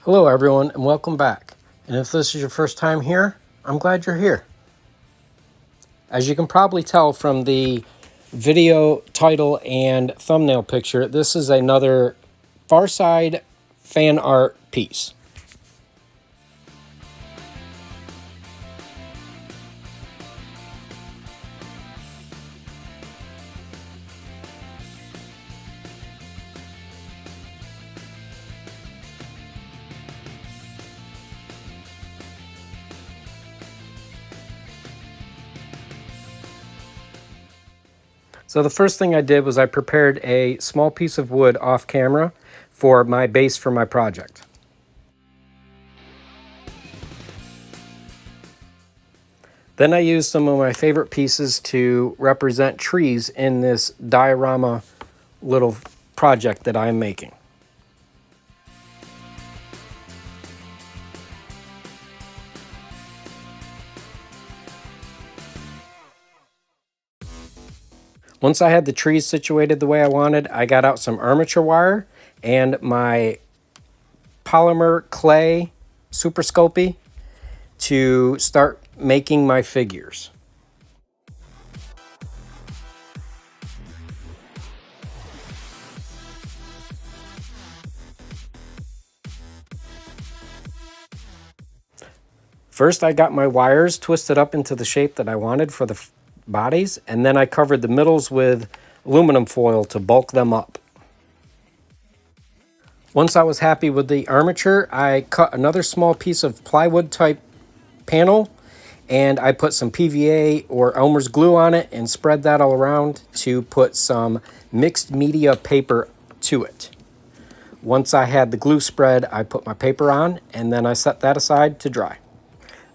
Hello everyone and welcome back. And if this is your first time here, I'm glad you're here. As you can probably tell from the video title and thumbnail picture, this is another Far Side fan art piece. So the first thing I did was I prepared a small piece of wood off camera for my base for my project. Then I used some of my favorite pieces to represent trees in this diorama little project that I'm making. Once I had the trees situated the way I wanted, I got out some armature wire and my polymer clay super scopy to start making my figures. First, I got my wires twisted up into the shape that I wanted for the bodies, and then I covered the middles with aluminum foil to bulk them up. Once I was happy with the armature, I cut another small piece of plywood type panel and I put some PVA or Elmer's glue on it and spread that all around to put some mixed media paper to it. Once I had the glue spread, I put my paper on and then I set that aside to dry.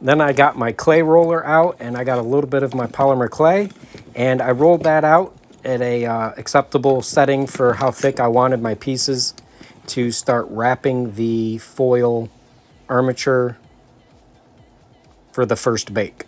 Then I got my clay roller out and I got a little bit of my polymer clay and I rolled that out at a acceptable setting for how thick I wanted my pieces to start wrapping the foil armature for the first bake.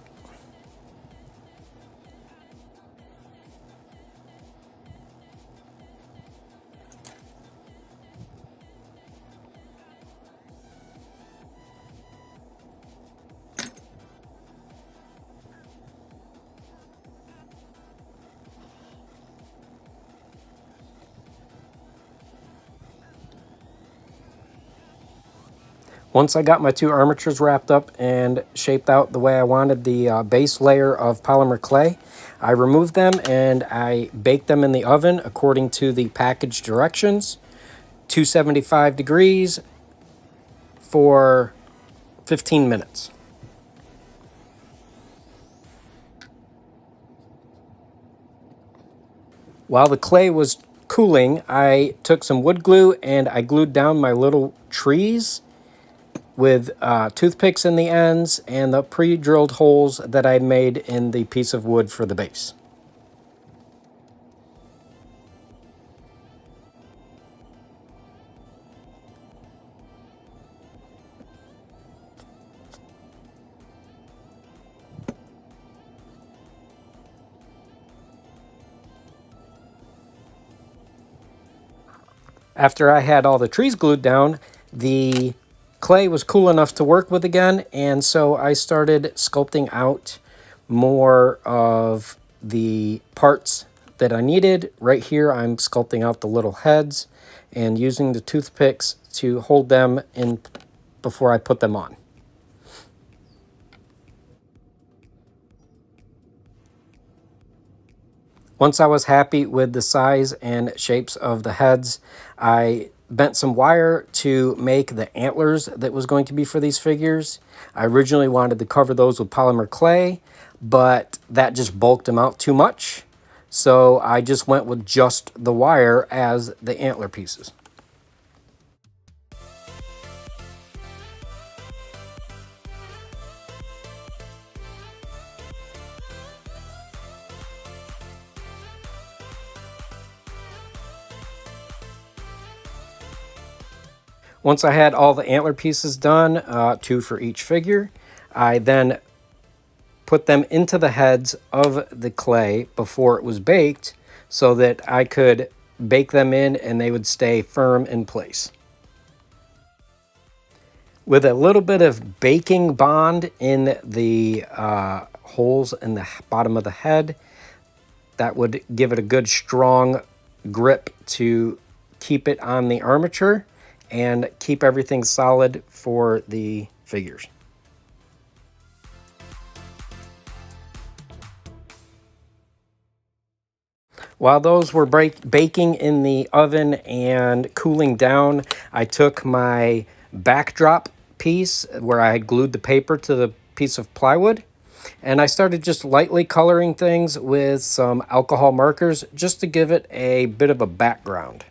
Once I got my two armatures wrapped up and shaped out the way I wanted the base layer of polymer clay, I removed them and I baked them in the oven according to the package directions, 275 degrees for 15 minutes. While the clay was cooling, I took some wood glue and I glued down my little trees with toothpicks in the ends and the pre-drilled holes that I made in the piece of wood for the base. After I had all the trees glued down, the clay was cool enough to work with again, and so I started sculpting out more of the parts that I needed. Right here, I'm sculpting out the little heads and using the toothpicks to hold them in before I put them on. Once I was happy with the size and shapes of the heads, I bent some wire to make the antlers that was going to be for these figures. I originally wanted to cover those with polymer clay, but that just bulked them out too much. So I just went with just the wire as the antler pieces. Once I had all the antler pieces done, two for each figure, I then put them into the heads of the clay before it was baked so that I could bake them in and they would stay firm in place. With a little bit of baking bond in the holes in the bottom of the head, that would give it a good strong grip to keep it on the armature and keep everything solid for the figures. While those were baking in the oven and cooling down, I took my backdrop piece where I had glued the paper to the piece of plywood, and I started just lightly coloring things with some alcohol markers just to give it a bit of a background.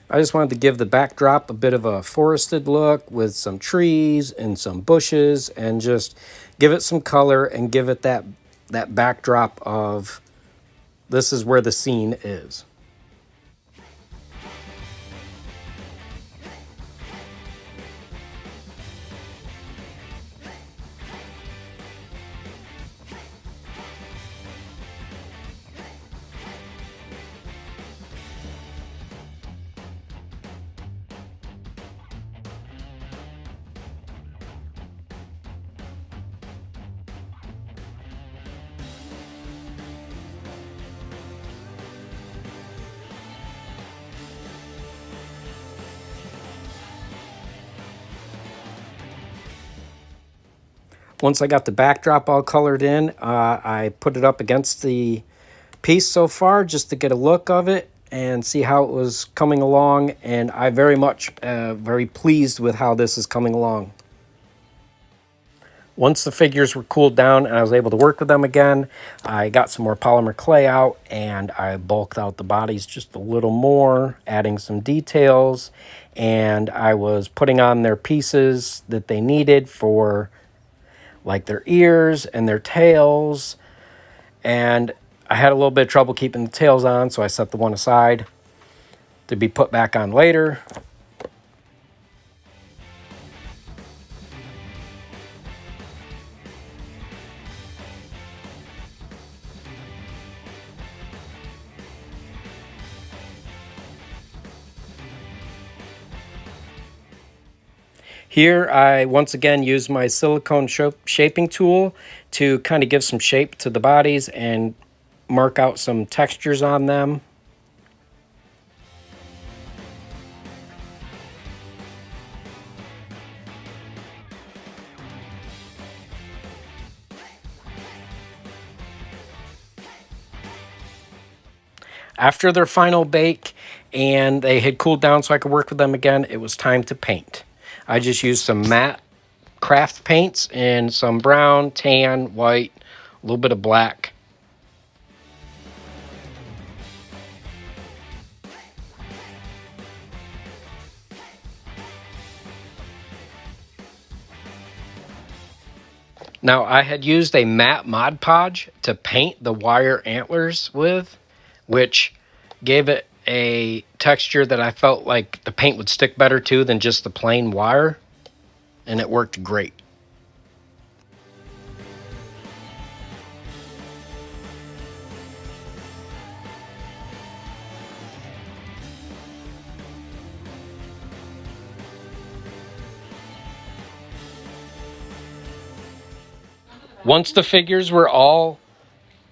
I just wanted to give the backdrop a bit of a forested look with some trees and some bushes, and just give it some color and give it that backdrop of this is where the scene is. Once I got the backdrop all colored in, I put it up against the piece so far just to get a look of it and see how it was coming along. And I very much very pleased with how this is coming along. Once the figures were cooled down and I was able to work with them again, I got some more polymer clay out and I bulked out the bodies just a little more, adding some details, and I was putting on their pieces that they needed for like their ears and their tails. And I had a little bit of trouble keeping the tails on, so I set the one aside to be put back on later. Here I once again use my silicone shaping tool to kind of give some shape to the bodies and mark out some textures on them. After their final bake and they had cooled down so I could work with them again, it was time to paint. I just used some matte craft paints in some brown, tan, white, a little bit of black. Now, I had used a matte Mod Podge to paint the wire antlers with, which gave it a texture that I felt like the paint would stick better to than just the plain wire, and it worked great. Once the figures were all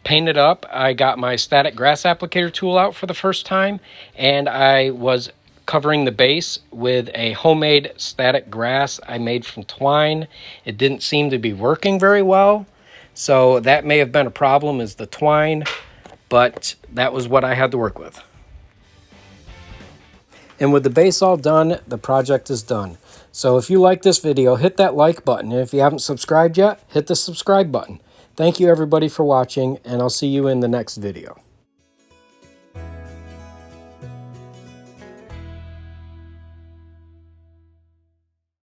painted up, I got my static grass applicator tool out for the first time, and I was covering the base with a homemade static grass I made from twine. It didn't seem to be working very well, so that may have been a problem, is the twine, but that was what I had to work with. And with the base all done, the project is done. So if you like this video, hit that like button. And if you haven't subscribed yet, hit the subscribe button. Thank you everybody for watching, and I'll see you in the next video.